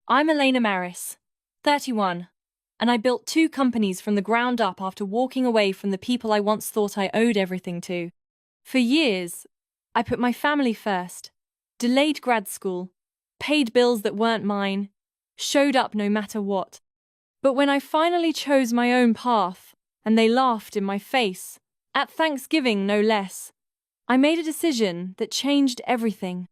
I'm Elena Maris, 31, and I built 2 companies from the ground up after walking away from the people I once thought I owed everything to. For years, I put my family first, delayed grad school, paid bills that weren't mine, showed up no matter what. But when I finally chose my own path, and they laughed in my face, at Thanksgiving no less, I made a decision that changed everything.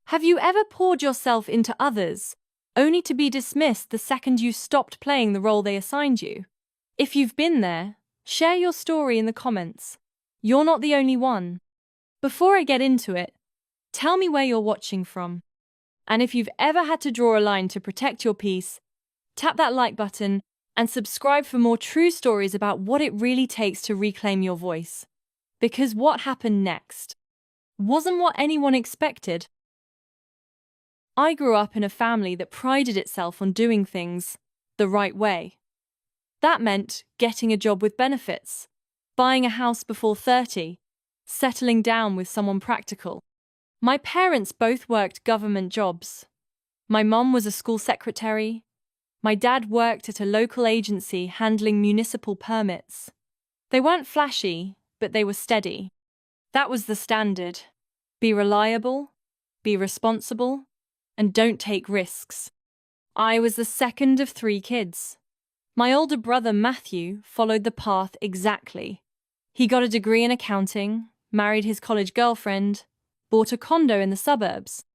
Have you ever poured yourself into others, only to be dismissed the second you stopped playing the role they assigned you? If you've been there, share your story in the comments. You're not the only one. Before I get into it, tell me where you're watching from. And if you've ever had to draw a line to protect your peace, tap that like button and subscribe for more true stories about what it really takes to reclaim your voice. Because what happened next wasn't what anyone expected. I grew up in a family that prided itself on doing things the right way. That meant getting a job with benefits, buying a house before 30, settling down with someone practical. My parents both worked government jobs. My mum was a school secretary. My dad worked at a local agency handling municipal permits. They weren't flashy, but they were steady. That was the standard. Be reliable, be responsible, and don't take risks. I was the second of 3 kids. My older brother Matthew followed the path exactly. He got a degree in accounting, married his college girlfriend, bought a condo in the suburbs.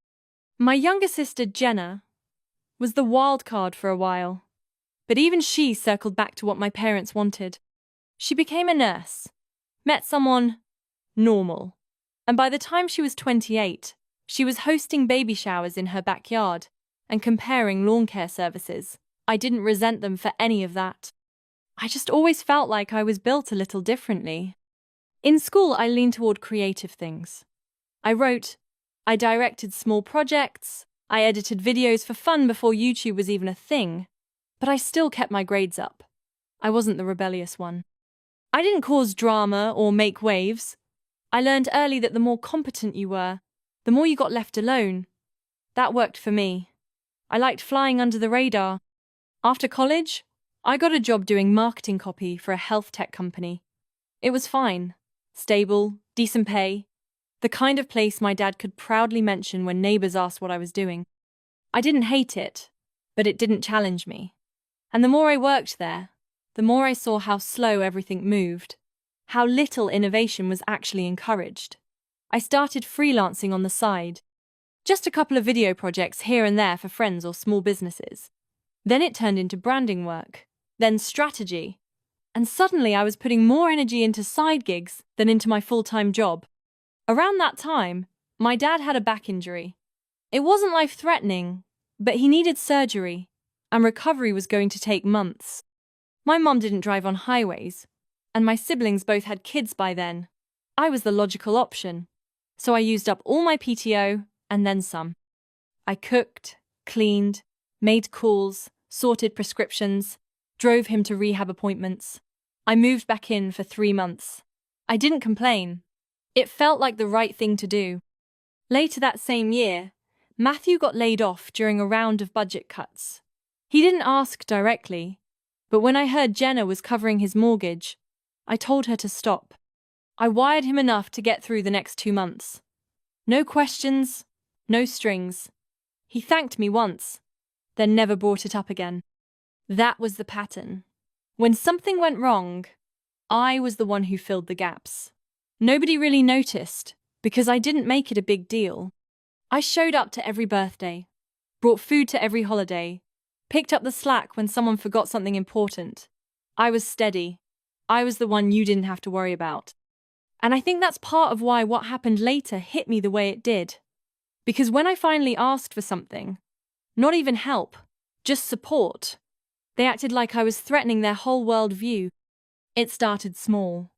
My younger sister Jenna was the wild card for a while, but even she circled back to what my parents wanted. She became a nurse, met someone normal, and by the time she was 28, she was hosting baby showers in her backyard and comparing lawn care services. I didn't resent them for any of that. I just always felt like I was built a little differently. In school, I leaned toward creative things. I wrote, I directed small projects, I edited videos for fun before YouTube was even a thing, but I still kept my grades up. I wasn't the rebellious one. I didn't cause drama or make waves. I learned early that the more competent you were, the more you got left alone. That worked for me. I liked flying under the radar. After college, I got a job doing marketing copy for a health tech company. It was fine, stable, decent pay, the kind of place my dad could proudly mention when neighbors asked what I was doing. I didn't hate it, but it didn't challenge me. And the more I worked there, the more I saw how slow everything moved, how little innovation was actually encouraged. I started freelancing on the side, just a couple of video projects here and there for friends or small businesses. Then it turned into branding work, then strategy, and suddenly I was putting more energy into side gigs than into my full-time job. Around that time, my dad had a back injury. It wasn't life-threatening, but he needed surgery, and recovery was going to take months. My mum didn't drive on highways, and my siblings both had kids by then. I was the logical option. So I used up all my PTO and then some. I cooked, cleaned, made calls, sorted prescriptions, drove him to rehab appointments. I moved back in for 3 months. I didn't complain. It felt like the right thing to do. Later that same year, Matthew got laid off during a round of budget cuts. He didn't ask directly, but when I heard Jenna was covering his mortgage, I told her to stop. I wired him enough to get through the next 2 months. No questions, no strings. He thanked me once, then never brought it up again. That was the pattern. When something went wrong, I was the one who filled the gaps. Nobody really noticed, because I didn't make it a big deal. I showed up to every birthday, brought food to every holiday, picked up the slack when someone forgot something important. I was steady. I was the one you didn't have to worry about. And I think that's part of why what happened later hit me the way it did. Because when I finally asked for something, not even help, just support, they acted like I was threatening their whole worldview. It started small.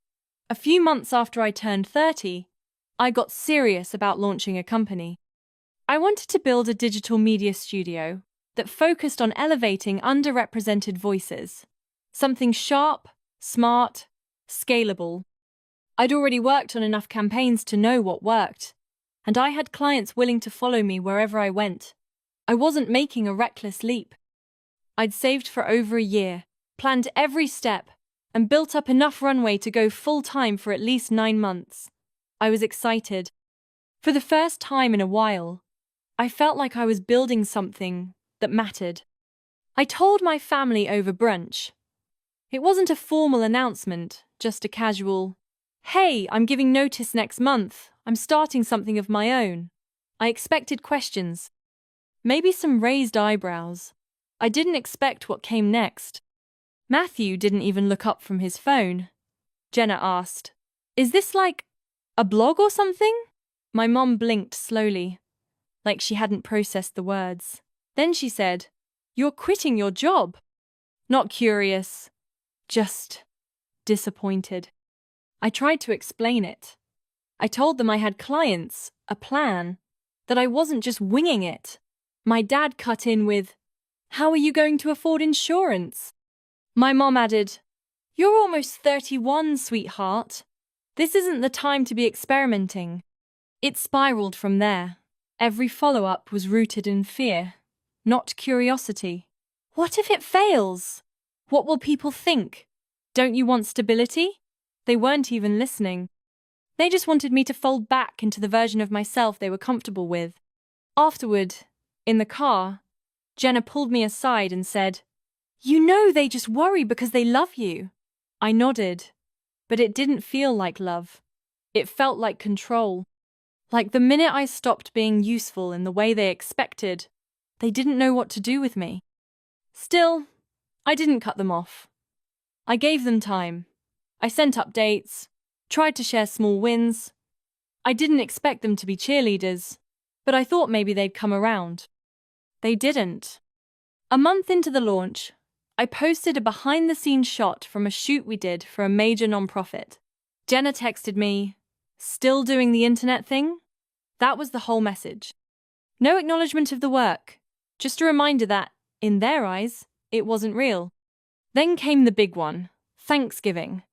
A few months after I turned 30, I got serious about launching a company. I wanted to build a digital media studio that focused on elevating underrepresented voices. Something sharp, smart, scalable. I'd already worked on enough campaigns to know what worked, and I had clients willing to follow me wherever I went. I wasn't making a reckless leap. I'd saved for over a year, planned every step, and built up enough runway to go full-time for at least 9 months. I was excited. For the first time in a while, I felt like I was building something that mattered. I told my family over brunch. It wasn't a formal announcement, just a casual, "Hey, I'm giving notice next month. I'm starting something of my own." I expected questions. Maybe some raised eyebrows. I didn't expect what came next. Matthew didn't even look up from his phone. Jenna asked, "Is this like a blog or something?" My mom blinked slowly, like she hadn't processed the words. Then she said, "You're quitting your job." Not curious, just disappointed. I tried to explain it. I told them I had clients, a plan, that I wasn't just winging it. My dad cut in with, "How are you going to afford insurance?" My mom added, "You're almost 31, sweetheart. This isn't the time to be experimenting." It spiraled from there. Every follow-up was rooted in fear, not curiosity. What if it fails? What will people think? Don't you want stability? They weren't even listening. They just wanted me to fold back into the version of myself they were comfortable with. Afterward, in the car, Jenna pulled me aside and said, "You know they just worry because they love you." I nodded, but it didn't feel like love. It felt like control. Like the minute I stopped being useful in the way they expected, they didn't know what to do with me. Still, I didn't cut them off. I gave them time. I sent updates, tried to share small wins. I didn't expect them to be cheerleaders, but I thought maybe they'd come around. They didn't. A month into the launch, I posted a behind-the-scenes shot from a shoot we did for a major nonprofit. Jenna texted me, "Still doing the internet thing?" That was the whole message. No acknowledgement of the work, just a reminder that, in their eyes, it wasn't real. Then came the big one, Thanksgiving.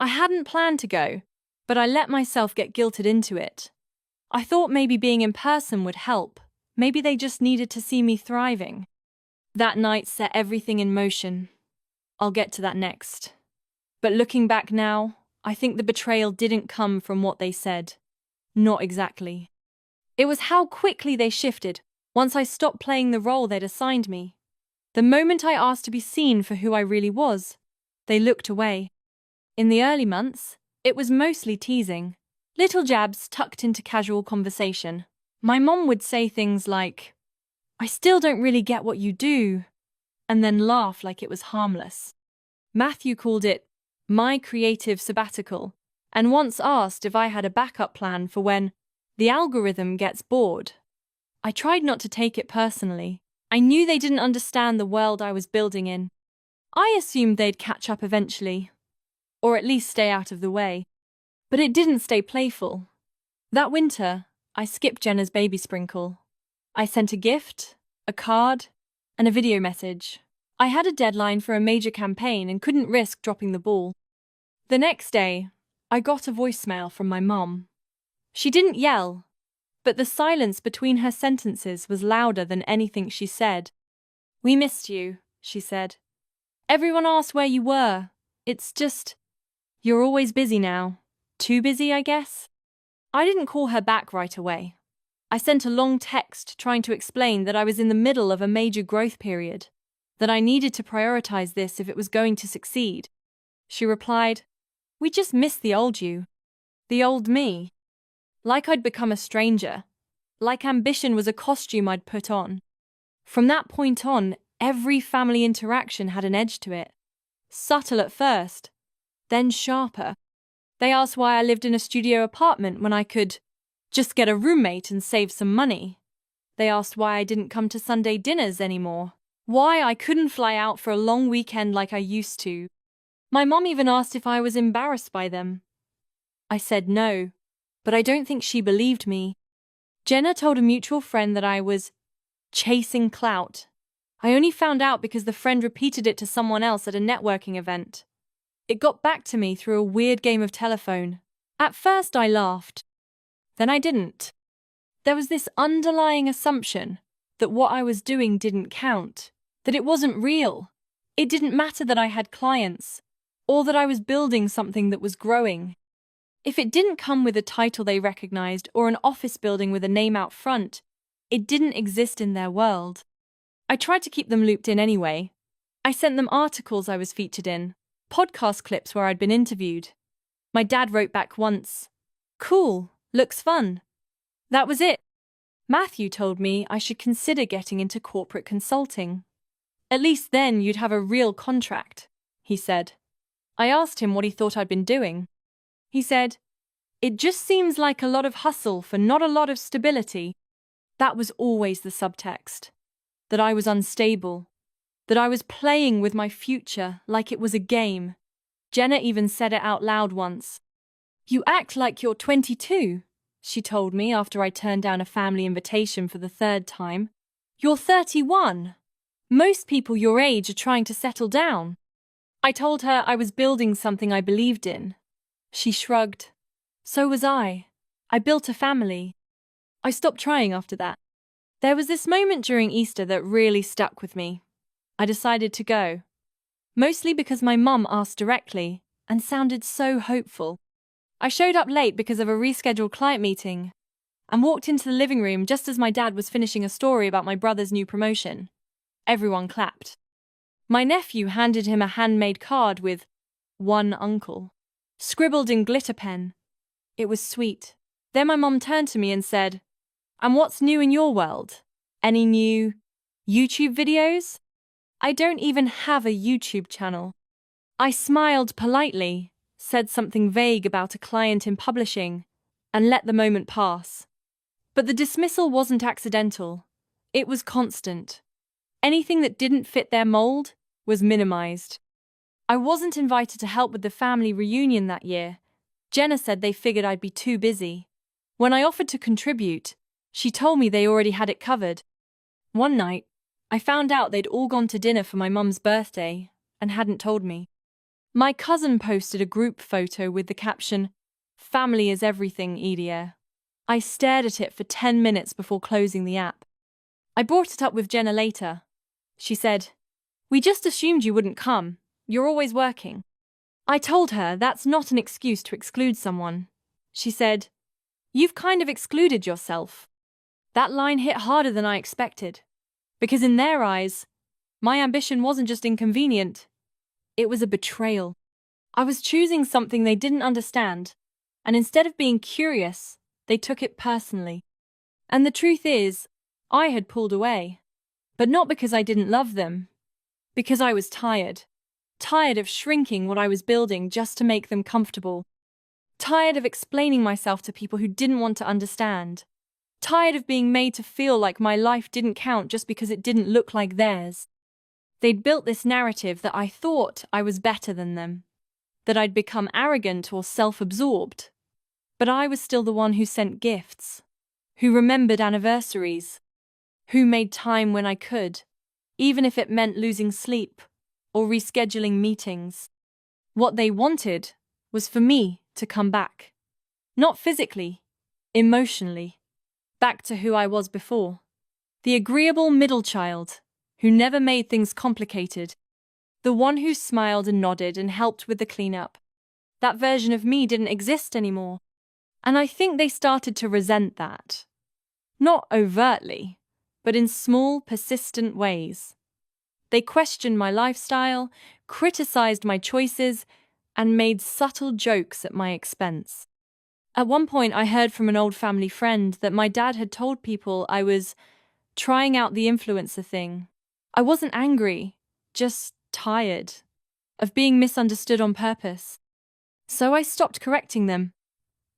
I hadn't planned to go, but I let myself get guilted into it. I thought maybe being in person would help. Maybe they just needed to see me thriving. That night set everything in motion. I'll get to that next. But looking back now, I think the betrayal didn't come from what they said. Not exactly. It was how quickly they shifted once I stopped playing the role they'd assigned me. The moment I asked to be seen for who I really was, they looked away. In the early months, it was mostly teasing. Little jabs tucked into casual conversation. My mom would say things like, "I still don't really get what you do," and then laugh like it was harmless. Matthew called it my creative sabbatical, and once asked if I had a backup plan for when the algorithm gets bored. I tried not to take it personally. I knew they didn't understand the world I was building in. I assumed they'd catch up eventually, or at least stay out of the way. But it didn't stay playful. That winter, I skipped Jenna's baby sprinkle. I sent a gift, a card, and a video message. I had a deadline for a major campaign and couldn't risk dropping the ball. The next day, I got a voicemail from my mom. She didn't yell, but the silence between her sentences was louder than anything she said. "We missed you," she said. "Everyone asked where you were. It's just, you're always busy now. Too busy, I guess." I didn't call her back right away. I sent a long text trying to explain that I was in the middle of a major growth period, that I needed to prioritize this if it was going to succeed. She replied, "We just miss the old you. The old me." Like I'd become a stranger. Like ambition was a costume I'd put on. From that point on, every family interaction had an edge to it. Subtle at first, then sharper. They asked why I lived in a studio apartment when I could just get a roommate and save some money. They asked why I didn't come to Sunday dinners anymore. Why I couldn't fly out for a long weekend like I used to. My mom even asked if I was embarrassed by them. I said no, but I don't think she believed me. Jenna told a mutual friend that I was chasing clout. I only found out because the friend repeated it to someone else at a networking event. It got back to me through a weird game of telephone. At first I laughed. Then I didn't. There was this underlying assumption. that what I was doing didn't count, that it wasn't real. It didn't matter that I had clients, or that I was building something that was growing. If it didn't come with a title they recognized or an office building with a name out front, it didn't exist in their world. I tried to keep them looped in anyway. I sent them articles I was featured in, podcast clips where I'd been interviewed. My dad wrote back once, "Cool, looks fun." That was it. Matthew told me I should consider getting into corporate consulting. At least then you'd have a real contract, he said. I asked him what he thought I'd been doing. He said, "It just seems like a lot of hustle for not a lot of stability." That was always the subtext. That I was unstable. That I was playing with my future like it was a game. Jenna even said it out loud once. "You act like you're 22, she told me after I turned down a family invitation for the third time. "You're 31. Most people your age are trying to settle down." I told her I was building something I believed in. She shrugged. So was I. I built a family. I stopped trying after that. There was this moment during Easter that really stuck with me. I decided to go. Mostly because my mum asked directly and sounded so hopeful. I showed up late because of a rescheduled client meeting and walked into the living room just as my dad was finishing a story about my brother's new promotion. Everyone clapped. My nephew handed him a handmade card with "One Uncle" scribbled in glitter pen. It was sweet. Then my mum turned to me and said, "And what's new in your world? Any new YouTube videos?" I don't even have a YouTube channel. I smiled politely, said something vague about a client in publishing, and let the moment pass. But the dismissal wasn't accidental. It was constant. Anything that didn't fit their mold was minimized. I wasn't invited to help with the family reunion that year. Jenna said they figured I'd be too busy. When I offered to contribute, she told me they already had it covered. One night, I found out they'd all gone to dinner for my mum's birthday and hadn't told me. My cousin posted a group photo with the caption, "Family is everything, Edia." I stared at it for 10 minutes before closing the app. I brought it up with Jenna later. She said, "We just assumed you wouldn't come. You're always working." I told her that's not an excuse to exclude someone. She said, "You've kind of excluded yourself." That line hit harder than I expected. Because in their eyes, my ambition wasn't just inconvenient, it was a betrayal. I was choosing something they didn't understand, and instead of being curious, they took it personally. And the truth is, I had pulled away. But not because I didn't love them. Because I was tired. Tired of shrinking what I was building just to make them comfortable. Tired of explaining myself to people who didn't want to understand. Tired of being made to feel like my life didn't count just because it didn't look like theirs. They'd built this narrative that I thought I was better than them, that I'd become arrogant or self-absorbed. But I was still the one who sent gifts, who remembered anniversaries, who made time when I could, even if it meant losing sleep or rescheduling meetings. What they wanted was for me to come back. Not physically, emotionally. Back to who I was before. The agreeable middle child, who never made things complicated. The one who smiled and nodded and helped with the cleanup. That version of me didn't exist anymore. And I think they started to resent that. Not overtly, but in small, persistent ways. They questioned my lifestyle, criticized my choices, and made subtle jokes at my expense. At one point, I heard from an old family friend that my dad had told people I was trying out the influencer thing. I wasn't angry, just tired of being misunderstood on purpose. So I stopped correcting them.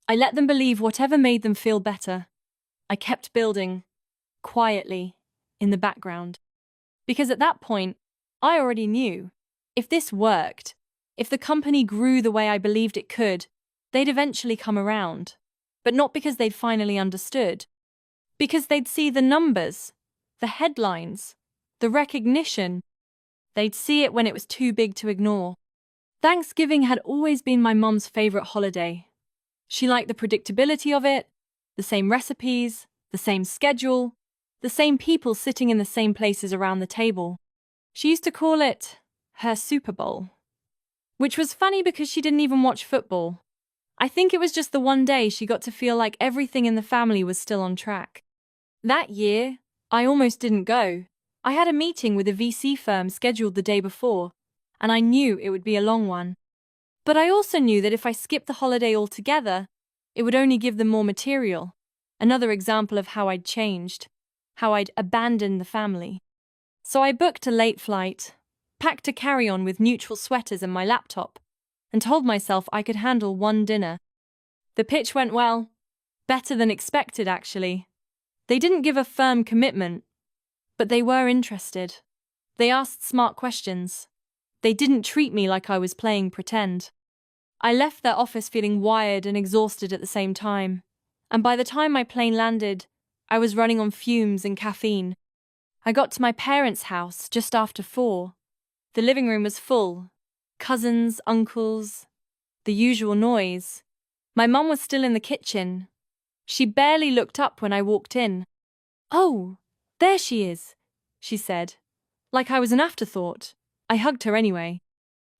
I let them believe whatever made them feel better. I kept building, quietly, in the background. Because at that point, I already knew, if this worked, if the company grew the way I believed it could, they'd eventually come around. But not because they'd finally understood. Because they'd see the numbers, the headlines, the recognition. They'd see it when it was too big to ignore. Thanksgiving had always been my mum's favorite holiday. She liked the predictability of it, the same recipes, the same schedule, the same people sitting in the same places around the table. She used to call it her Super Bowl, which was funny because she didn't even watch football. I think it was just the one day she got to feel like everything in the family was still on track. That year, I almost didn't go. I had a meeting with a VC firm scheduled the day before, and I knew it would be a long one. But I also knew that if I skipped the holiday altogether, it would only give them more material. Another example of how I'd changed, how I'd abandoned the family. So I booked a late flight, packed a carry-on with neutral sweaters and my laptop, and told myself I could handle one dinner. The pitch went well. Better than expected, actually. They didn't give a firm commitment, but they were interested. They asked smart questions. They didn't treat me like I was playing pretend. I left their office feeling wired and exhausted at the same time, and by the time my plane landed, I was running on fumes and caffeine. I got to my parents' house just after 4. The living room was full. Cousins, uncles, the usual noise. My mum was still in the kitchen. She barely looked up when I walked in. "Oh, there she is," she said. Like I was an afterthought. I hugged her anyway.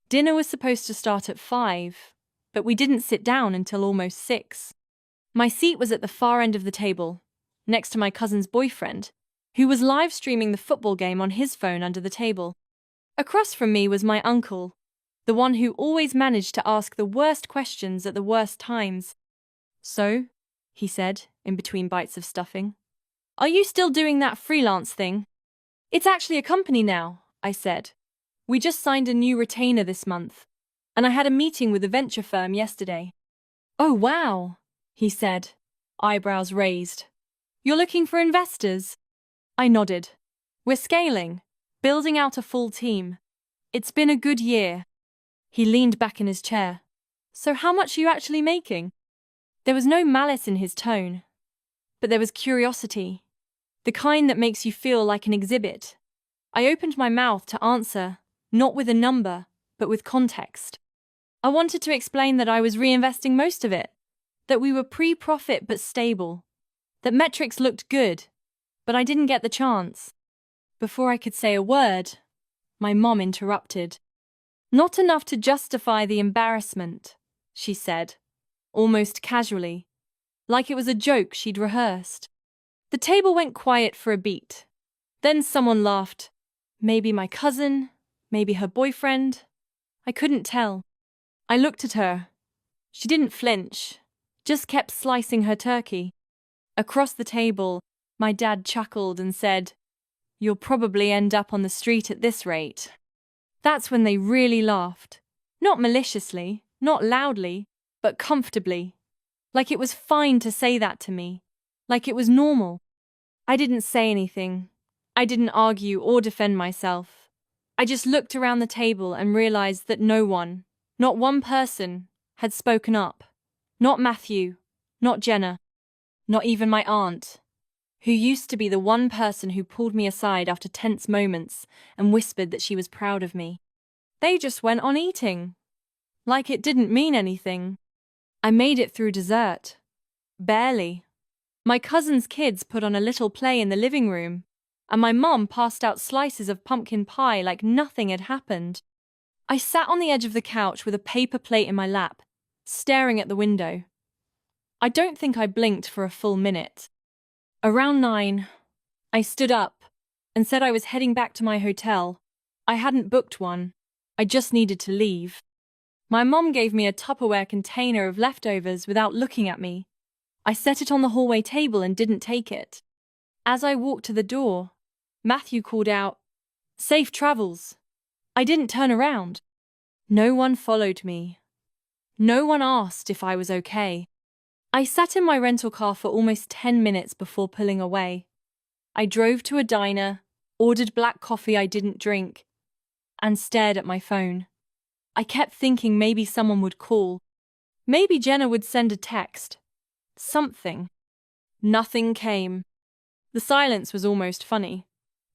Dinner was supposed to start at 5, but we didn't sit down until almost 6. My seat was at the far end of the table, next to my cousin's boyfriend, who was live streaming the football game on his phone under the table. Across from me was my uncle, the one who always managed to ask the worst questions at the worst times. "So," he said, in between bites of stuffing, "are you still doing that freelance thing?" "It's actually a company now," I said. "We just signed a new retainer this month, and I had a meeting with a venture firm yesterday." "Oh, wow," he said, eyebrows raised. "You're looking for investors?" I nodded. "We're scaling, building out a full team. It's been a good year." He leaned back in his chair. "So how much are you actually making?" There was no malice in his tone, but there was curiosity, the kind that makes you feel like an exhibit. I opened my mouth to answer, not with a number, but with context. I wanted to explain that I was reinvesting most of it, that we were pre-profit but stable, that metrics looked good, but I didn't get the chance. Before I could say a word, my mom interrupted. "Not enough to justify the embarrassment," she said, almost casually, like it was a joke she'd rehearsed. The table went quiet for a beat. Then someone laughed. Maybe my cousin, maybe her boyfriend. I couldn't tell. I looked at her. She didn't flinch, just kept slicing her turkey. Across the table, my dad chuckled and said, "You'll probably end up on the street at this rate." That's when they really laughed. Not maliciously, not loudly, but comfortably. Like it was fine to say that to me. Like it was normal. I didn't say anything. I didn't argue or defend myself. I just looked around the table and realized that no one, not one person, had spoken up. Not Matthew, not Jenna, not even my aunt, who used to be the one person who pulled me aside after tense moments and whispered that she was proud of me. They just went on eating. Like it didn't mean anything. I made it through dessert. Barely. My cousin's kids put on a little play in the living room, and my mom passed out slices of pumpkin pie like nothing had happened. I sat on the edge of the couch with a paper plate in my lap, staring at the window. I don't think I blinked for a full minute. Around 9, I stood up and said I was heading back to my hotel. I hadn't booked one. I just needed to leave. My mom gave me a Tupperware container of leftovers without looking at me. I set it on the hallway table and didn't take it. As I walked to the door, Matthew called out, "Safe travels." I didn't turn around. No one followed me. No one asked if I was okay. I sat in my rental car for almost 10 minutes before pulling away. I drove to a diner, ordered black coffee I didn't drink, and stared at my phone. I kept thinking maybe someone would call. Maybe Jenna would send a text. Something. Nothing came. The silence was almost funny.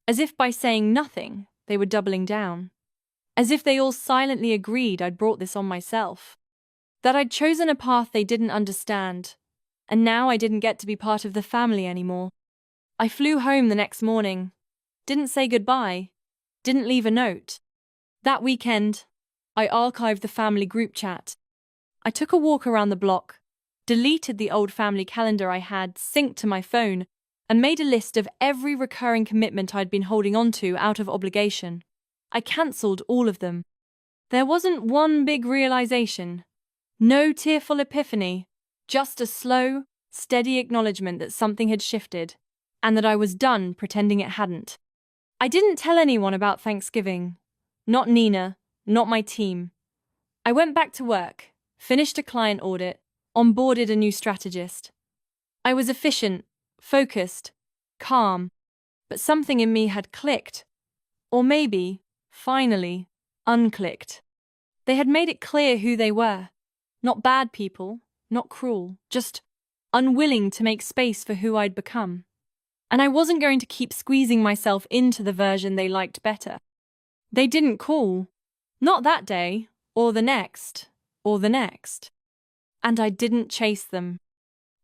As if by saying nothing, they were doubling down. As if they all silently agreed I'd brought this on myself. That I'd chosen a path they didn't understand, and now I didn't get to be part of the family anymore. I flew home the next morning, didn't say goodbye, didn't leave a note. That weekend, I archived the family group chat. I took a walk around the block, deleted the old family calendar I had synced to my phone, and made a list of every recurring commitment I'd been holding on to out of obligation. I cancelled all of them. There wasn't one big realization, no tearful epiphany, just a slow, steady acknowledgement that something had shifted, and that I was done pretending it hadn't. I didn't tell anyone about Thanksgiving. Not Nina, not my team. I went back to work, finished a client audit, onboarded a new strategist. I was efficient, focused, calm, but something in me had clicked. Or maybe, finally, unclicked. They had made it clear who they were. Not bad people, not cruel, just unwilling to make space for who I'd become. And I wasn't going to keep squeezing myself into the version they liked better. They didn't call. Not that day, or the next, or the next. And I didn't chase them.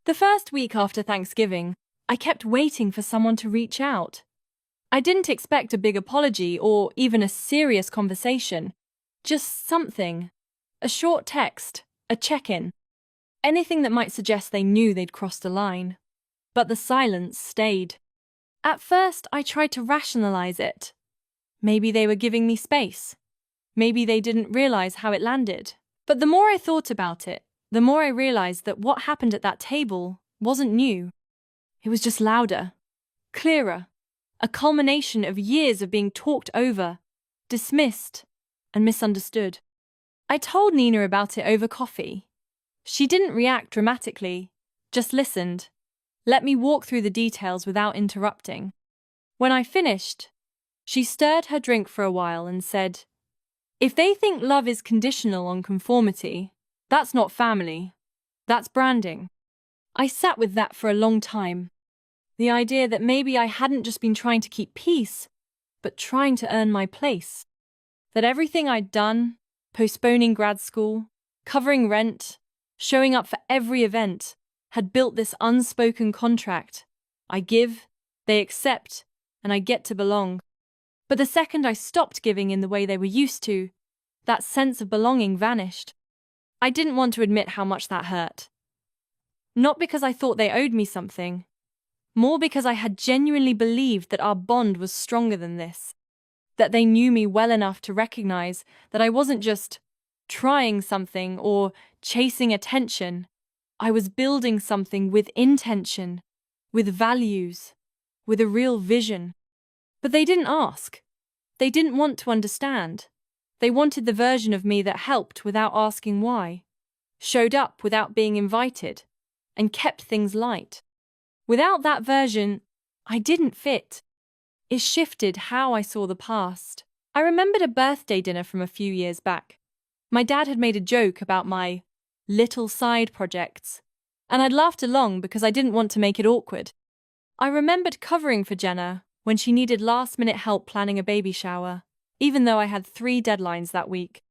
The first week after Thanksgiving, I kept waiting for someone to reach out. I didn't expect a big apology or even a serious conversation. Just something. A short text, a check-in. Anything that might suggest they knew they'd crossed a line. But the silence stayed. At first, I tried to rationalize it. Maybe they were giving me space. Maybe they didn't realize how it landed. But the more I thought about it, the more I realized that what happened at that table wasn't new. It was just louder, clearer, a culmination of years of being talked over, dismissed, and misunderstood. I told Nina about it over coffee. She didn't react dramatically, just listened, let me walk through the details without interrupting. When I finished, she stirred her drink for a while and said, "If they think love is conditional on conformity, that's not family. That's branding." I sat with that for a long time. The idea that maybe I hadn't just been trying to keep peace, but trying to earn my place. That everything I'd done, postponing grad school, covering rent, showing up for every event, had built this unspoken contract. I give, they accept, and I get to belong. But the second I stopped giving in the way they were used to, that sense of belonging vanished. I didn't want to admit how much that hurt. Not because I thought they owed me something, more because I had genuinely believed that our bond was stronger than this, that they knew me well enough to recognize that I wasn't just trying something or chasing attention. I was building something with intention, with values, with a real vision. But they didn't ask. They didn't want to understand. They wanted the version of me that helped without asking why, showed up without being invited, and kept things light. Without that version, I didn't fit. It shifted how I saw the past. I remembered a birthday dinner from a few years back. My dad had made a joke about my little side projects, and I'd laughed along because I didn't want to make it awkward. I remembered covering for Jenna when she needed last-minute help planning a baby shower, even though I had 3 deadlines that week.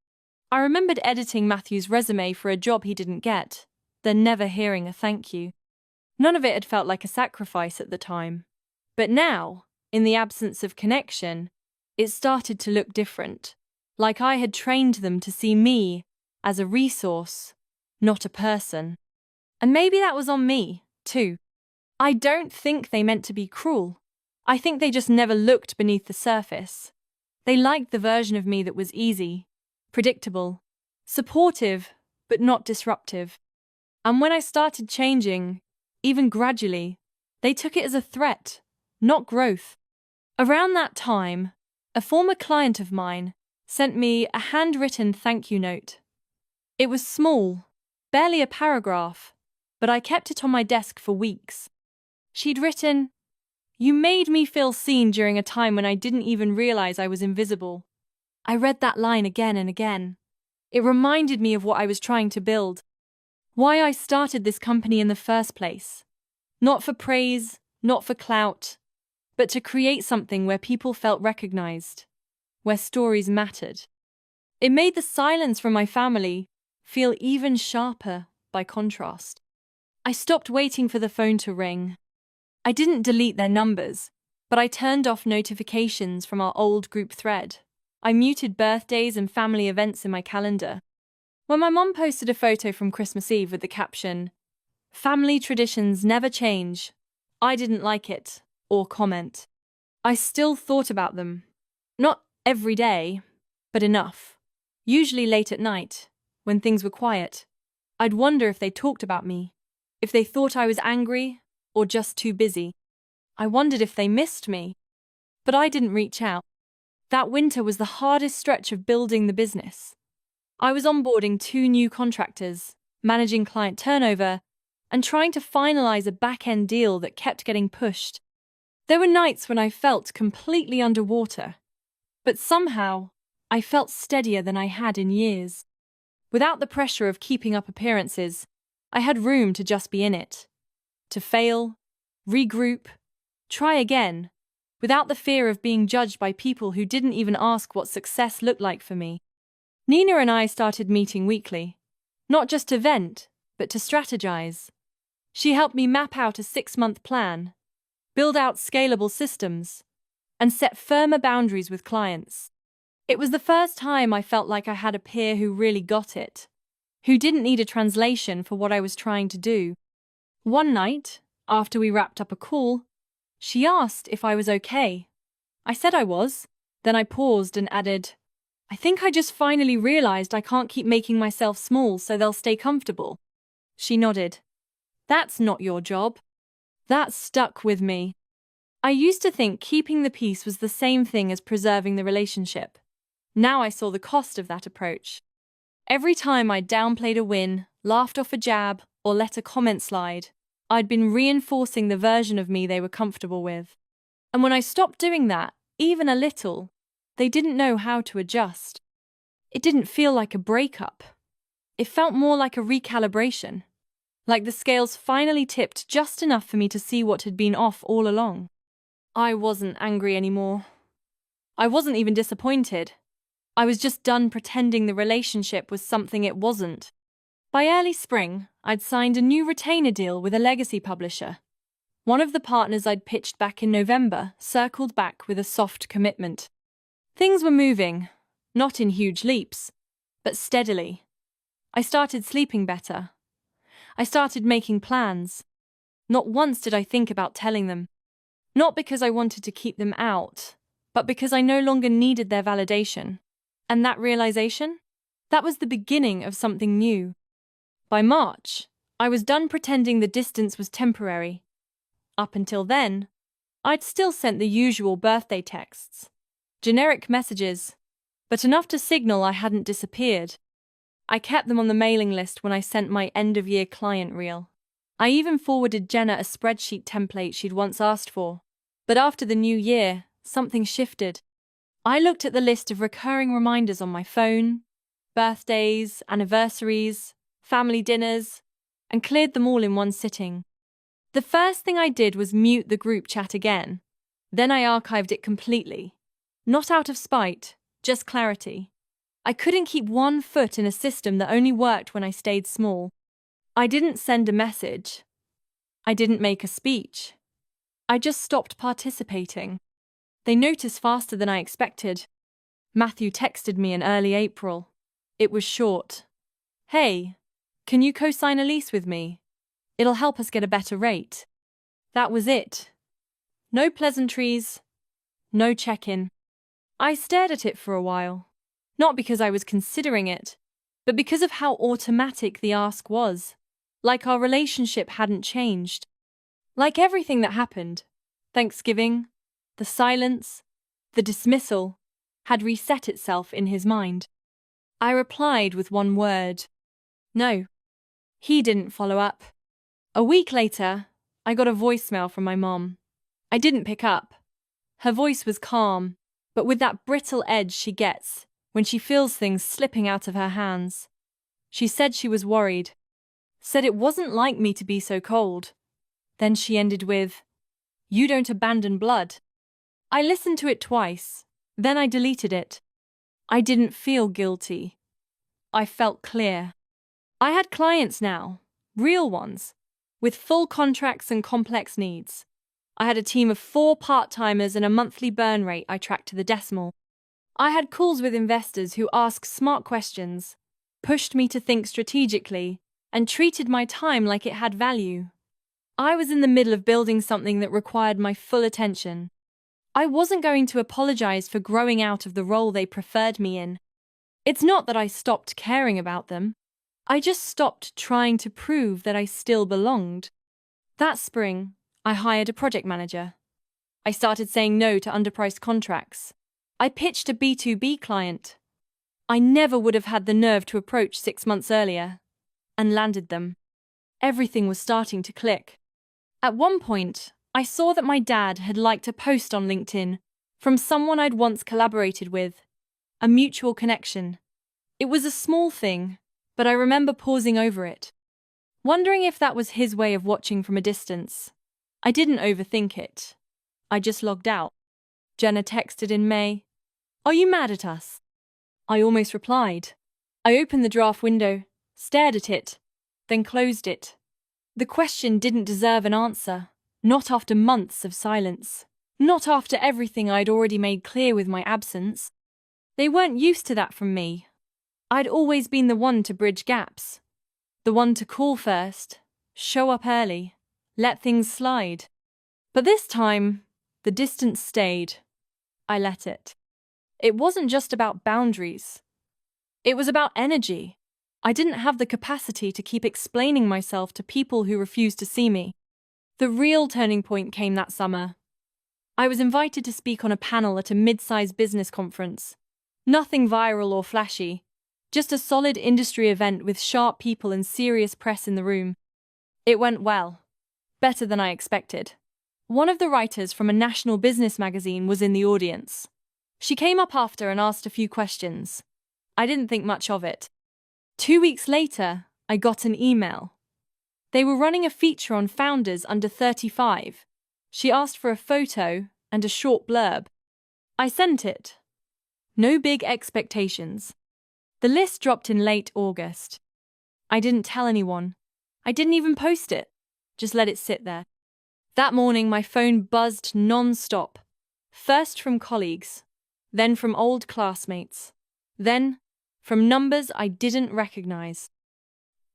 I remembered editing Matthew's resume for a job he didn't get, then never hearing a thank you. None of it had felt like a sacrifice at the time. But now, in the absence of connection, it started to look different, like I had trained them to see me as a resource, not a person. And maybe that was on me, too. I don't think they meant to be cruel. I think they just never looked beneath the surface. They liked the version of me that was easy, predictable, supportive, but not disruptive. And when I started changing, even gradually, they took it as a threat, not growth. Around that time, a former client of mine sent me a handwritten thank you note. It was small, barely a paragraph, but I kept it on my desk for weeks. She'd written, "You made me feel seen during a time when I didn't even realize I was invisible." I read that line again and again. It reminded me of what I was trying to build, why I started this company in the first place. Not for praise, not for clout, but to create something where people felt recognized, where stories mattered. It made the silence from my family feel even sharper by contrast. I stopped waiting for the phone to ring. I didn't delete their numbers, but I turned off notifications from our old group thread. I muted birthdays and family events in my calendar. When my mom posted a photo from Christmas Eve with the caption, "Family traditions never change," I didn't like it or comment. I still thought about them. Not every day, but enough. Usually late at night, when things were quiet. I'd wonder if they talked about me, if they thought I was angry or just too busy. I wondered if they missed me, but I didn't reach out. That winter was the hardest stretch of building the business. I was onboarding 2 new contractors, managing client turnover, and trying to finalize a back-end deal that kept getting pushed. There were nights when I felt completely underwater, but somehow I felt steadier than I had in years. Without the pressure of keeping up appearances, I had room to just be in it. To fail, regroup, try again, without the fear of being judged by people who didn't even ask what success looked like for me. Nina and I started meeting weekly, not just to vent, but to strategize. She helped me map out a 6-month plan, build out scalable systems, and set firmer boundaries with clients. It was the first time I felt like I had a peer who really got it, who didn't need a translation for what I was trying to do. One night, after we wrapped up a call, she asked if I was okay. I said I was, then I paused and added, "I think I just finally realized I can't keep making myself small so they'll stay comfortable." She nodded. "That's not your job." That stuck with me. I used to think keeping the peace was the same thing as preserving the relationship. Now I saw the cost of that approach. Every time I downplayed a win, laughed off a jab, or let a comment slide, I'd been reinforcing the version of me they were comfortable with. And when I stopped doing that, even a little, they didn't know how to adjust. It didn't feel like a breakup. It felt more like a recalibration. Like the scales finally tipped just enough for me to see what had been off all along. I wasn't angry anymore. I wasn't even disappointed. I was just done pretending the relationship was something it wasn't. By early spring, I'd signed a new retainer deal with a legacy publisher. One of the partners I'd pitched back in November circled back with a soft commitment. Things were moving, not in huge leaps, but steadily. I started sleeping better. I started making plans. Not once did I think about telling them. Not because I wanted to keep them out, but because I no longer needed their validation. And that realization? That was the beginning of something new. By March, I was done pretending the distance was temporary. Up until then, I'd still sent the usual birthday texts. Generic messages, but enough to signal I hadn't disappeared. I kept them on the mailing list when I sent my end-of-year client reel. I even forwarded Jenna a spreadsheet template she'd once asked for. But after the new year, something shifted. I looked at the list of recurring reminders on my phone, birthdays, anniversaries, family dinners, and cleared them all in one sitting. The first thing I did was mute the group chat again. Then I archived it completely. Not out of spite, just clarity. I couldn't keep one foot in a system that only worked when I stayed small. I didn't send a message. I didn't make a speech. I just stopped participating. They noticed faster than I expected. Matthew texted me in early April. It was short. "Hey, can you co-sign a lease with me? It'll help us get a better rate." That was it. No pleasantries, no check-in. I stared at it for a while. Not because I was considering it, but because of how automatic the ask was. Like our relationship hadn't changed. Like everything that happened, Thanksgiving, the silence, the dismissal, had reset itself in his mind. I replied with one word. No. He didn't follow up. A week later, I got a voicemail from my mom. I didn't pick up. Her voice was calm, but with that brittle edge she gets when she feels things slipping out of her hands. She said she was worried. Said it wasn't like me to be so cold. Then she ended with, "You don't abandon blood." I listened to it twice, then I deleted it. I didn't feel guilty. I felt clear. I had clients now, real ones, with full contracts and complex needs. I had a team of 4 part-timers and a monthly burn rate I tracked to the decimal. I had calls with investors who asked smart questions, pushed me to think strategically, and treated my time like it had value. I was in the middle of building something that required my full attention. I wasn't going to apologize for growing out of the role they preferred me in. It's not that I stopped caring about them. I just stopped trying to prove that I still belonged. That spring, I hired a project manager. I started saying no to underpriced contracts. I pitched a B2B client I never would have had the nerve to approach 6 months earlier, and landed them. Everything was starting to click. At one point, I saw that my dad had liked a post on LinkedIn from someone I'd once collaborated with, a mutual connection. It was a small thing, but I remember pausing over it, wondering if that was his way of watching from a distance. I didn't overthink it. I just logged out. Jenna texted in May, "Are you mad at us?" I almost replied. I opened the draft window, stared at it, then closed it. The question didn't deserve an answer, not after months of silence, not after everything I'd already made clear with my absence. They weren't used to that from me. I'd always been the one to bridge gaps, the one to call first, show up early, let things slide. But this time, the distance stayed. I let it. It wasn't just about boundaries. It was about energy. I didn't have the capacity to keep explaining myself to people who refused to see me. The real turning point came that summer. I was invited to speak on a panel at a mid-sized business conference. Nothing viral or flashy, just a solid industry event with sharp people and serious press in the room. It went well, better than I expected. One of the writers from a national business magazine was in the audience. She came up after and asked a few questions. I didn't think much of it. 2 weeks later, I got an email. They were running a feature on founders under 35. She asked for a photo and a short blurb. I sent it. No big expectations. The list dropped in late August. I didn't tell anyone. I didn't even post it. Just let it sit there. That morning, my phone buzzed non-stop. First from colleagues, then from old classmates, then from numbers I didn't recognize.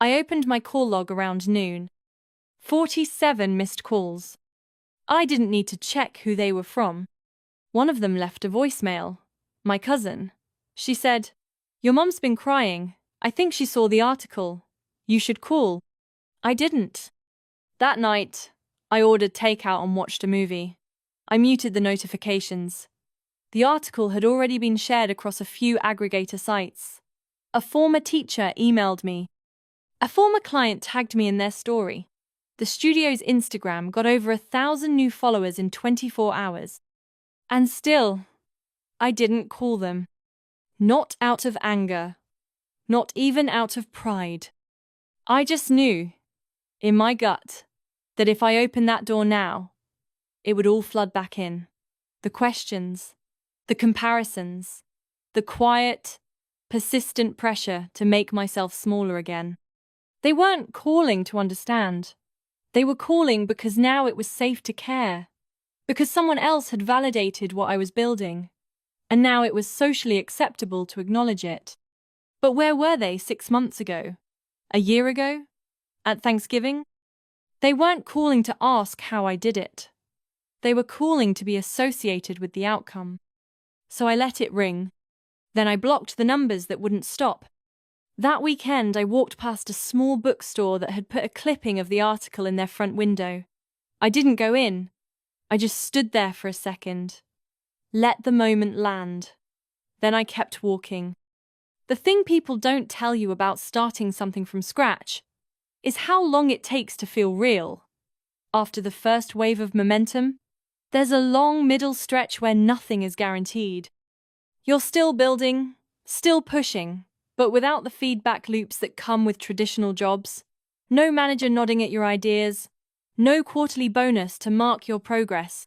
I opened my call log around noon. 47 missed calls. I didn't need to check who they were from. One of them left a voicemail. My cousin. She said, "Your mum's been crying. I think she saw the article. You should call." I didn't. That night, I ordered takeout and watched a movie. I muted the notifications. The article had already been shared across a few aggregator sites. A former teacher emailed me. A former client tagged me in their story. The studio's Instagram got over 1,000 new followers in 24 hours. And still, I didn't call them. Not out of anger. Not even out of pride. I just knew, in my gut, that if I opened that door now, it would all flood back in. The questions, the comparisons, the quiet, persistent pressure to make myself smaller again. They weren't calling to understand. They were calling because now it was safe to care, because someone else had validated what I was building, and now it was socially acceptable to acknowledge it. But where were they 6 months ago? A year ago? At Thanksgiving? They weren't calling to ask how I did it. They were calling to be associated with the outcome. So I let it ring. Then I blocked the numbers that wouldn't stop. That weekend, I walked past a small bookstore that had put a clipping of the article in their front window. I didn't go in. I just stood there for a second. Let the moment land. Then I kept walking. The thing people don't tell you about starting something from scratch is how long it takes to feel real. After the first wave of momentum, there's a long middle stretch where nothing is guaranteed. You're still building, still pushing, but without the feedback loops that come with traditional jobs. No manager nodding at your ideas, no quarterly bonus to mark your progress.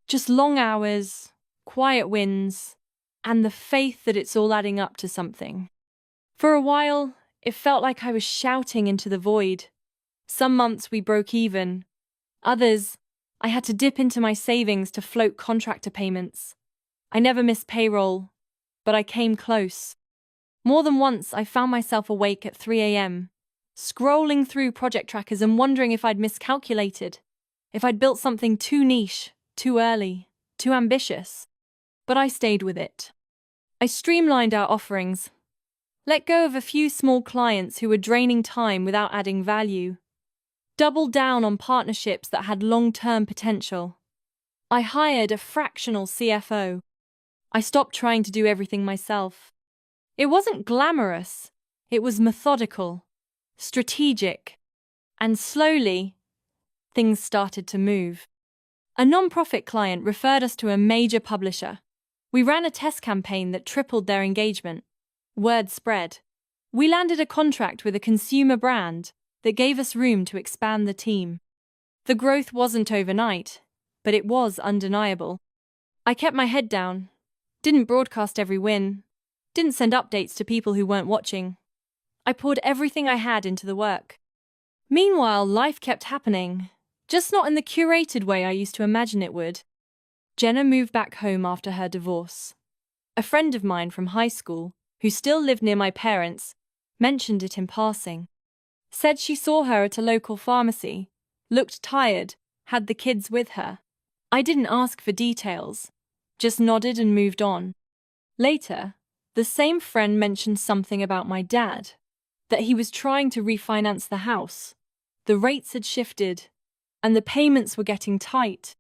Just long hours, quiet wins, and the faith that it's all adding up to something. For a while, it felt like I was shouting into the void. Some months we broke even. Others, I had to dip into my savings to float contractor payments. I never missed payroll, but I came close. More than once, I found myself awake at 3 a.m., scrolling through project trackers and wondering if I'd miscalculated, if I'd built something too niche, too early, too ambitious. But I stayed with it. I streamlined our offerings, let go of a few small clients who were draining time without adding value, doubled down on partnerships that had long-term potential. I hired a fractional CFO. I stopped trying to do everything myself. It wasn't glamorous. It was methodical, strategic, and slowly, things started to move. A non-profit client referred us to a major publisher. We ran a test campaign that tripled their engagement. Word spread. We landed a contract with a consumer brand that gave us room to expand the team. The growth wasn't overnight, but it was undeniable. I kept my head down, didn't broadcast every win, didn't send updates to people who weren't watching. I poured everything I had into the work. Meanwhile, life kept happening, just not in the curated way I used to imagine it would. Jenna moved back home after her divorce. A friend of mine from high school, who still lived near my parents, mentioned it in passing. Said she saw her at a local pharmacy, looked tired, had the kids with her. I didn't ask for details, just nodded and moved on. Later, the same friend mentioned something about my dad, that he was trying to refinance the house. The rates had shifted, and the payments were getting tight.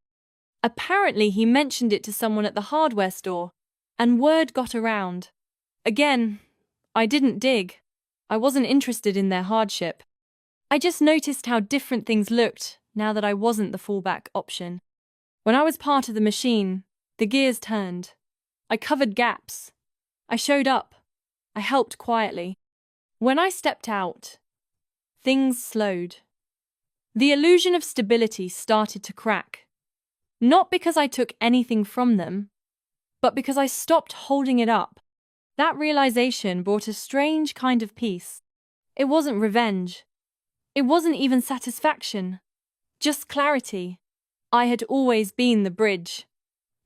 Apparently, he mentioned it to someone at the hardware store, and word got around. Again, I didn't dig. I wasn't interested in their hardship. I just noticed how different things looked now that I wasn't the fallback option. When I was part of the machine, the gears turned. I covered gaps. I showed up. I helped quietly. When I stepped out, things slowed. The illusion of stability started to crack. Not because I took anything from them, but because I stopped holding it up. That realization brought a strange kind of peace. It wasn't revenge. It wasn't even satisfaction. Just clarity. I had always been the bridge,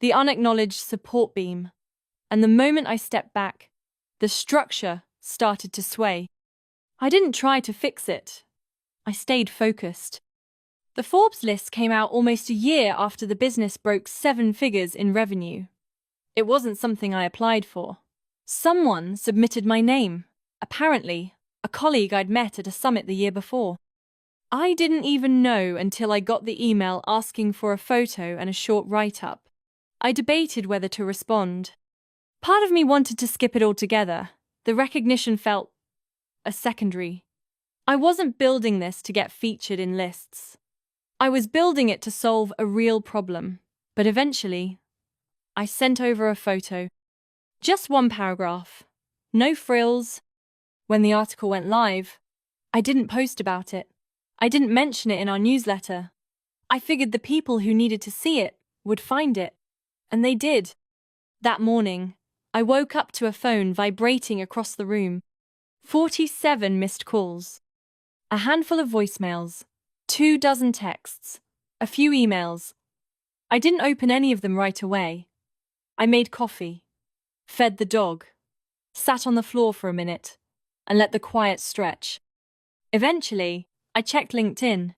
the unacknowledged support beam. And the moment I stepped back, the structure started to sway. I didn't try to fix it. I stayed focused. The Forbes list came out almost a year after the business broke 7 figures in revenue. It wasn't something I applied for. Someone submitted my name, apparently a colleague I'd met at a summit the year before. I didn't even know until I got the email asking for a photo and a short write-up. I debated whether to respond. Part of me wanted to skip it altogether. The recognition felt a secondary. I wasn't building this to get featured in lists. I was building it to solve a real problem. But eventually, I sent over a photo. Just 1 paragraph. No frills. When the article went live, I didn't post about it. I didn't mention it in our newsletter. I figured the people who needed to see it would find it. And they did. That morning, I woke up to a phone vibrating across the room. 47 missed calls. A handful of voicemails. 2 dozen texts. A few emails. I didn't open any of them right away. I made coffee. Fed the dog. Sat on the floor for a minute. And let the quiet stretch. Eventually, I checked LinkedIn.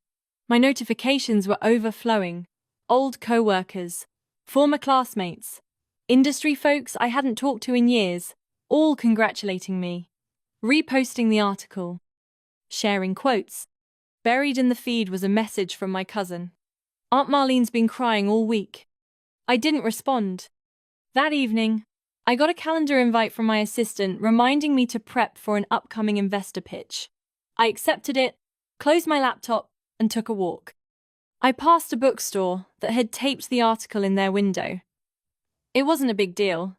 My notifications were overflowing. Old co-workers, former classmates, industry folks I hadn't talked to in years, all congratulating me, reposting the article, sharing quotes. Buried in the feed was a message from my cousin. Aunt Marlene's been crying all week. I didn't respond. That evening, I got a calendar invite from my assistant reminding me to prep for an upcoming investor pitch. I accepted it, closed my laptop, and took a walk. I passed a bookstore that had taped the article in their window. It wasn't a big deal.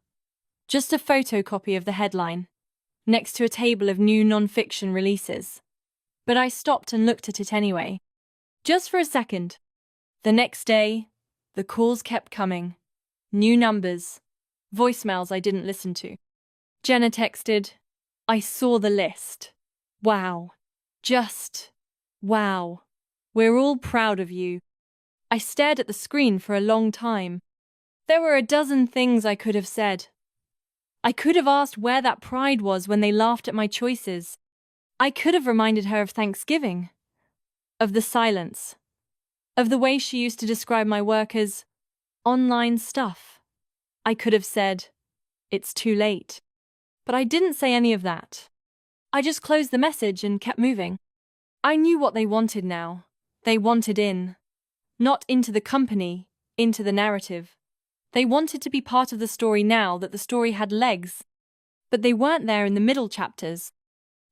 Just a photocopy of the headline, next to a table of new non-fiction releases. But I stopped and looked at it anyway. Just for a second. The next day, the calls kept coming. New numbers. Voicemails I didn't listen to. Jenna texted, "I saw the list. Wow. Just wow. We're all proud of you." I stared at the screen for a long time. There were a dozen things I could have said. I could have asked where that pride was when they laughed at my choices. I could have reminded her of Thanksgiving, of the silence, of the way she used to describe my work as online stuff. I could have said, "It's too late." But I didn't say any of that. I just closed the message and kept moving. I knew what they wanted now. They wanted in. Not into the company, into the narrative. They wanted to be part of the story now that the story had legs. But they weren't there in the middle chapters.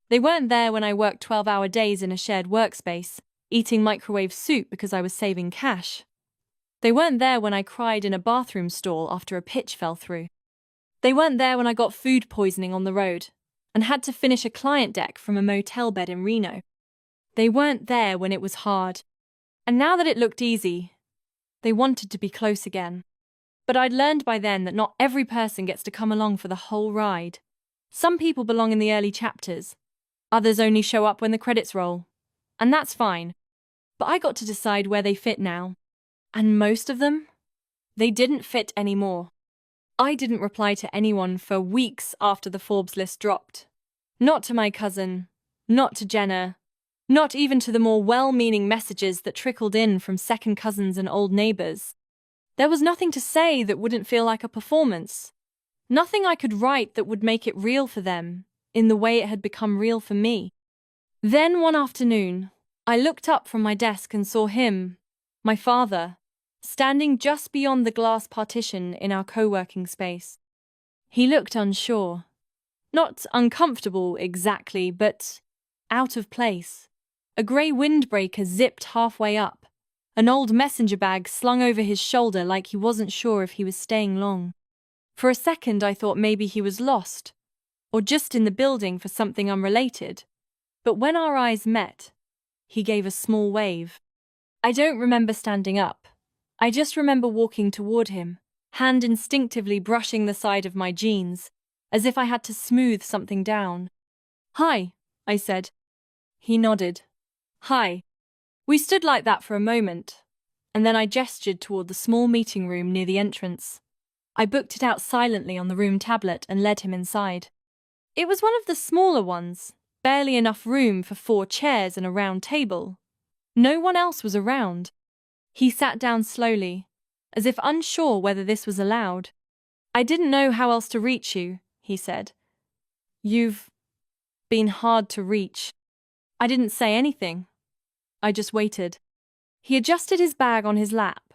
They weren't there when I worked 12-hour days in a shared workspace, eating microwave soup because I was saving cash. They weren't there when I cried in a bathroom stall after a pitch fell through. They weren't there when I got food poisoning on the road and had to finish a client deck from a motel bed in Reno. They weren't there when it was hard. And now that it looked easy, they wanted to be close again. But I'd learned by then that not every person gets to come along for the whole ride. Some people belong in the early chapters. Others only show up when the credits roll. And that's fine. But I got to decide where they fit now. And most of them, they didn't fit anymore. I didn't reply to anyone for weeks after the Forbes list dropped. Not to my cousin, not to Jenna, not even to the more well-meaning messages that trickled in from second cousins and old neighbors. There was nothing to say that wouldn't feel like a performance. Nothing I could write that would make it real for them, in the way it had become real for me. Then one afternoon, I looked up from my desk and saw him, my father, standing just beyond the glass partition in our co-working space. He looked unsure. Not uncomfortable exactly, but out of place. A grey windbreaker zipped halfway up, an old messenger bag slung over his shoulder like he wasn't sure if he was staying long. For a second I thought maybe he was lost, or just in the building for something unrelated. But when our eyes met, he gave a small wave. I don't remember standing up. I just remember walking toward him, hand instinctively brushing the side of my jeans, as if I had to smooth something down. "Hi," I said. He nodded. "Hi." We stood like that for a moment, and then I gestured toward the small meeting room near the entrance. I booked it out silently on the room tablet and led him inside. It was one of the smaller ones, barely enough room for 4 chairs and a round table. No one else was around. He sat down slowly, as if unsure whether this was allowed. "I didn't know how else to reach you," he said. "You've been hard to reach." I didn't say anything. I just waited. He adjusted his bag on his lap,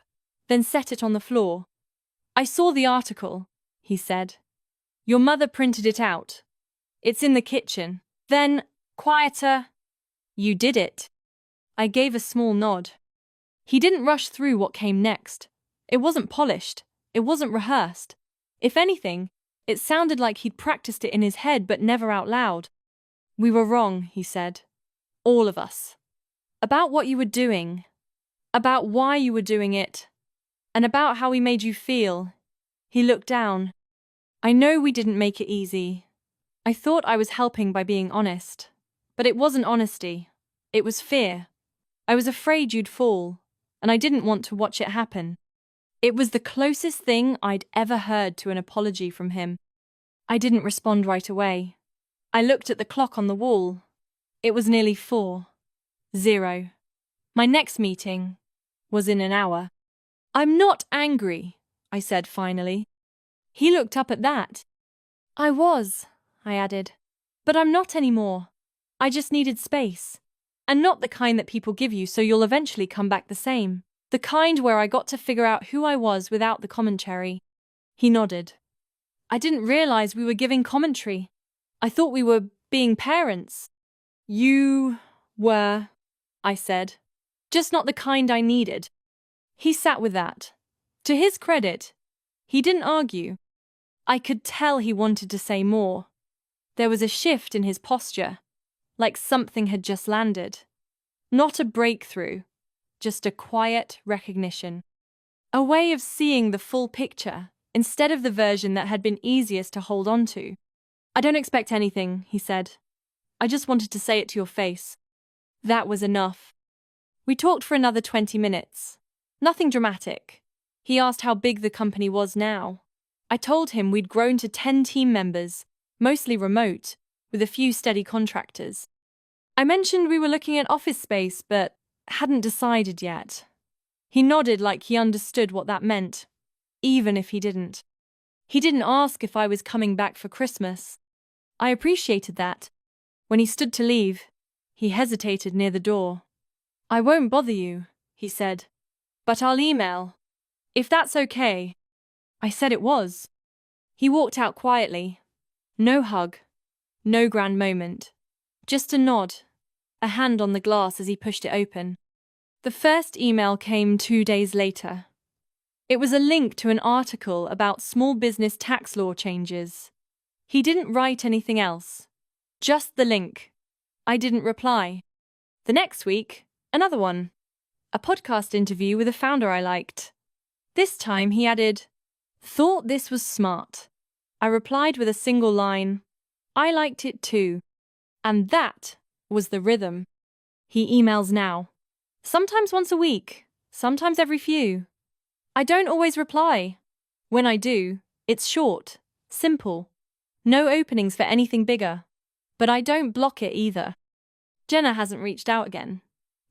then set it on the floor. "I saw the article," he said. "Your mother printed it out. It's in the kitchen." Then, quieter, "You did it." I gave a small nod. He didn't rush through what came next. It wasn't polished. It wasn't rehearsed. If anything, it sounded like he'd practiced it in his head but never out loud. "We were wrong," he said. "All of us. About what you were doing. About why you were doing it. And about how we made you feel." He looked down. "I know we didn't make it easy. I thought I was helping by being honest. But it wasn't honesty. It was fear. I was afraid you'd fall, and I didn't want to watch it happen." It was the closest thing I'd ever heard to an apology from him. I didn't respond right away. I looked at the clock on the wall. It was nearly 4:00. My next meeting was in an hour. "I'm not angry," I said finally. He looked up at that. "I was," I added. "But I'm not anymore. I just needed space. And not the kind that people give you so you'll eventually come back the same. The kind where I got to figure out who I was without the commentary." He nodded. "I didn't realize we were giving commentary. I thought we were being parents." "You were," I said. "Just not the kind I needed." He sat with that. To his credit, he didn't argue. I could tell he wanted to say more. There was a shift in his posture, like something had just landed. Not a breakthrough, just a quiet recognition. A way of seeing the full picture, instead of the version that had been easiest to hold on to. "I don't expect anything," he said. "I just wanted to say it to your face." That was enough. We talked for another 20 minutes. Nothing dramatic. He asked how big the company was now. I told him we'd grown to 10 team members, mostly remote, with a few steady contractors. I mentioned we were looking at office space, but hadn't decided yet. He nodded like he understood what that meant, even if he didn't. He didn't ask if I was coming back for Christmas. I appreciated that. When he stood to leave, he hesitated near the door. "I won't bother you," he said, "but I'll email. If that's okay." I said it was. He walked out quietly. No hug. No grand moment. Just a nod. A hand on the glass as he pushed it open. The first email came 2 days later. It was a link to an article about small business tax law changes. He didn't write anything else. Just the link. I didn't reply. The next week, another one. A podcast interview with a founder I liked. This time he added, "Thought this was smart." I replied with a single line, "I liked it too." And that was the rhythm. He emails now. Sometimes once a week, sometimes every few. I don't always reply. When I do, it's short, simple. No openings for anything bigger. But I don't block it either. Jenna hasn't reached out again.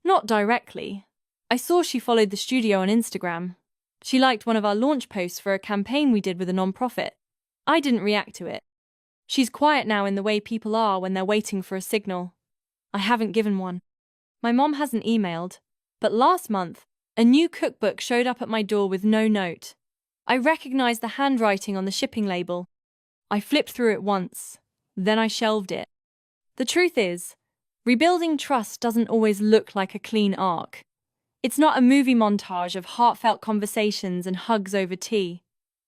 Not directly. I saw she followed the studio on Instagram. She liked one of our launch posts for a campaign we did with a nonprofit. I didn't react to it. She's quiet now in the way people are when they're waiting for a signal. I haven't given one. My mom hasn't emailed, but last month, a new cookbook showed up at my door with no note. I recognized the handwriting on the shipping label. I flipped through it once, then I shelved it. The truth is, rebuilding trust doesn't always look like a clean arc. It's not a movie montage of heartfelt conversations and hugs over tea.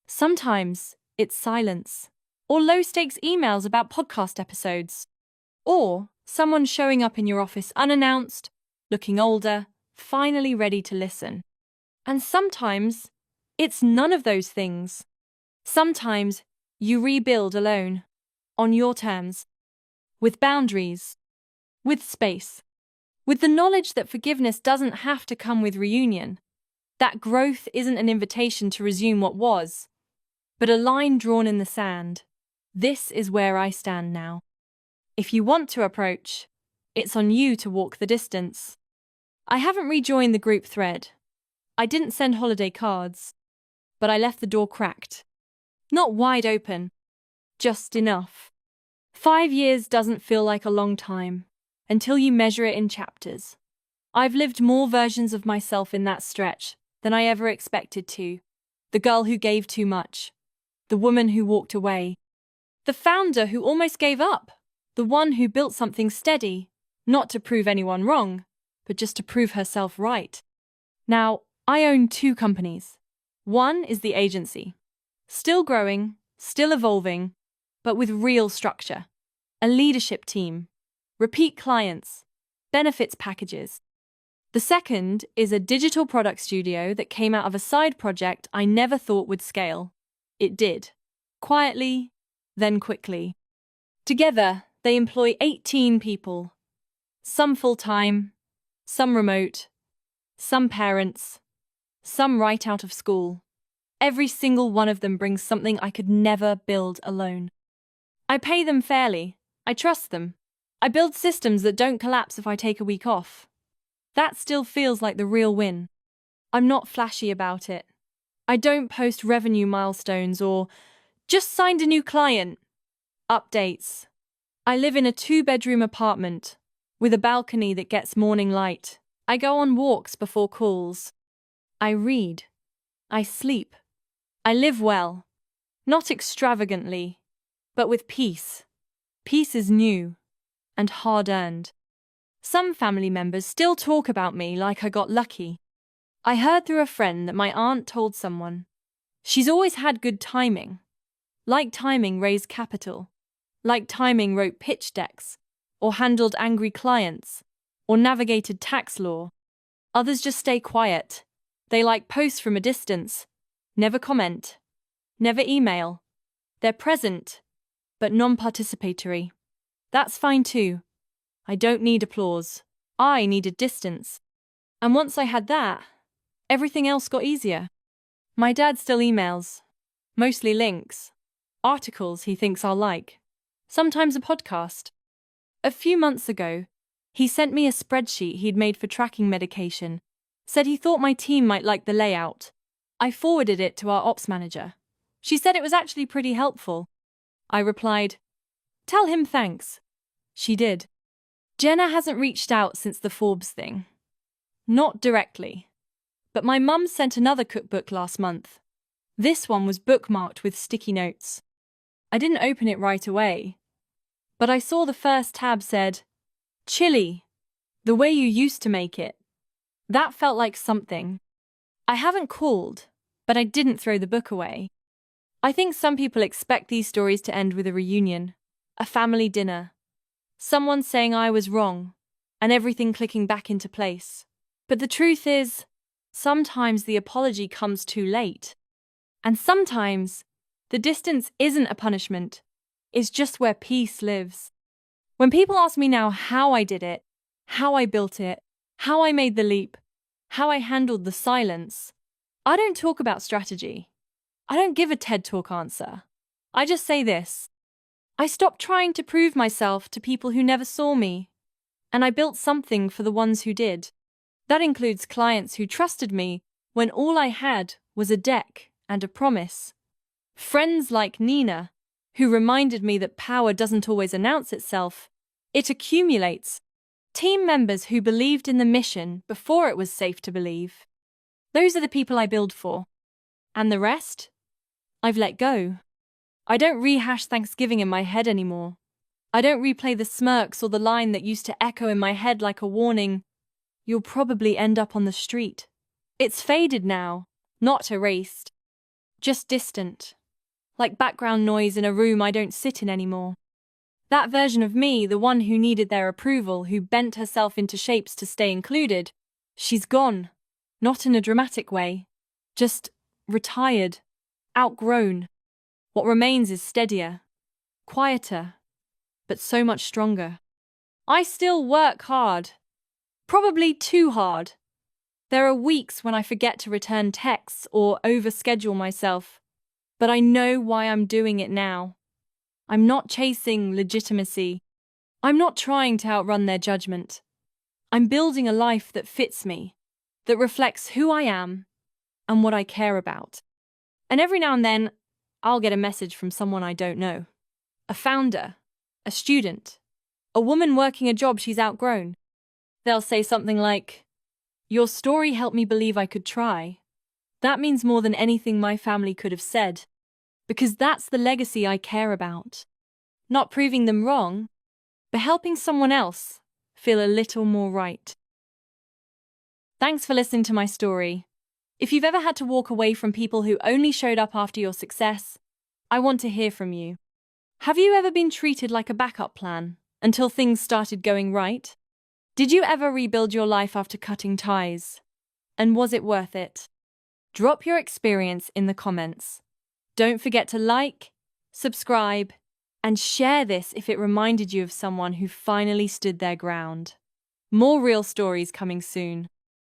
Sometimes it's silence, or low-stakes emails about podcast episodes, or someone showing up in your office unannounced, looking older, finally ready to listen. And sometimes it's none of those things. Sometimes you rebuild alone, on your terms, with boundaries, with space, with the knowledge that forgiveness doesn't have to come with reunion, that growth isn't an invitation to resume what was, but a line drawn in the sand. This is where I stand now. If you want to approach, it's on you to walk the distance. I haven't rejoined the group thread. I didn't send holiday cards, but I left the door cracked. Not wide open, just enough. 5 years doesn't feel like a long time until you measure it in chapters. I've lived more versions of myself in that stretch than I ever expected to. The girl who gave too much. The woman who walked away. The founder who almost gave up. The one who built something steady, not to prove anyone wrong, but just to prove herself right. Now, I own 2 companies. One is the agency. Still growing, still evolving, but with real structure. A leadership team. Repeat clients. Benefits packages. The second is a digital product studio that came out of a side project I never thought would scale. It did. Quietly, then quickly. Together, they employ 18 people. Some full-time, some remote, some parents, some right out of school. Every single one of them brings something I could never build alone. I pay them fairly. I trust them. I build systems that don't collapse if I take a week off. That still feels like the real win. I'm not flashy about it. I don't post revenue milestones or just signed a new client updates. I live in a 2-bedroom apartment with a balcony that gets morning light. I go on walks before calls. I read. I sleep. I live well. Not extravagantly, but with peace. Peace is new and hard-earned. Some family members still talk about me like I got lucky. I heard through a friend that my aunt told someone, "She's always had good timing. Like timing raised capital. Like timing wrote pitch decks, or handled angry clients, or navigated tax law. Others just stay quiet. They like posts from a distance. Never comment. Never email. They're present, but non-participatory. That's fine too. I don't need applause. I needed distance. And once I had that, Everything else got easier. My dad still emails, mostly links, articles he thinks I'll like, sometimes a podcast. A few months ago, he sent me a spreadsheet he'd made for tracking medication, said he thought my team might like the layout. I forwarded it to our ops manager. She said it was actually pretty helpful. I replied, "Tell him thanks." She did. Jenna hasn't reached out since the Forbes thing. Not directly. But my mum sent another cookbook last month. This one was bookmarked with sticky notes. I didn't open it right away, but I saw the first tab said, "Chili, the way you used to make it." That felt like something. I haven't called, but I didn't throw the book away. I think some people expect these stories to end with a reunion, a family dinner, someone saying I was wrong, and everything clicking back into place. But the truth is, sometimes the apology comes too late. And sometimes, the distance isn't a punishment, it's just where peace lives. When people ask me now how I did it, how I built it, how I made the leap, how I handled the silence, I don't talk about strategy. I don't give a TED Talk answer. I just say this. I stopped trying to prove myself to people who never saw me, and I built something for the ones who did. That includes clients who trusted me when all I had was a deck and a promise. Friends like Nina, who reminded me that power doesn't always announce itself, it accumulates. Team members who believed in the mission before it was safe to believe. Those are the people I build for. And the rest? I've let go. I don't rehash Thanksgiving in my head anymore. I don't replay the smirks or the line that used to echo in my head like a warning, "You'll probably end up on the street." It's faded now, not erased. Just distant. Like background noise in a room I don't sit in anymore. That version of me, the one who needed their approval, who bent herself into shapes to stay included, she's gone. Not in a dramatic way. Just retired. Outgrown. What remains is steadier. Quieter. But so much stronger. I still work hard. Probably too hard. There are weeks when I forget to return texts or overschedule myself. But I know why I'm doing it now. I'm not chasing legitimacy. I'm not trying to outrun their judgment. I'm building a life that fits me, that reflects who I am and what I care about. And every now and then, I'll get a message from someone I don't know. A founder, a student, a woman working a job she's outgrown. They'll say something like, "Your story helped me believe I could try." That means more than anything my family could have said, because that's the legacy I care about. Not proving them wrong, but helping someone else feel a little more right. Thanks for listening to my story. If you've ever had to walk away from people who only showed up after your success, I want to hear from you. Have you ever been treated like a backup plan until things started going right? Did you ever rebuild your life after cutting ties? And was it worth it? Drop your experience in the comments. Don't forget to like, subscribe, and share this if it reminded you of someone who finally stood their ground. More real stories coming soon.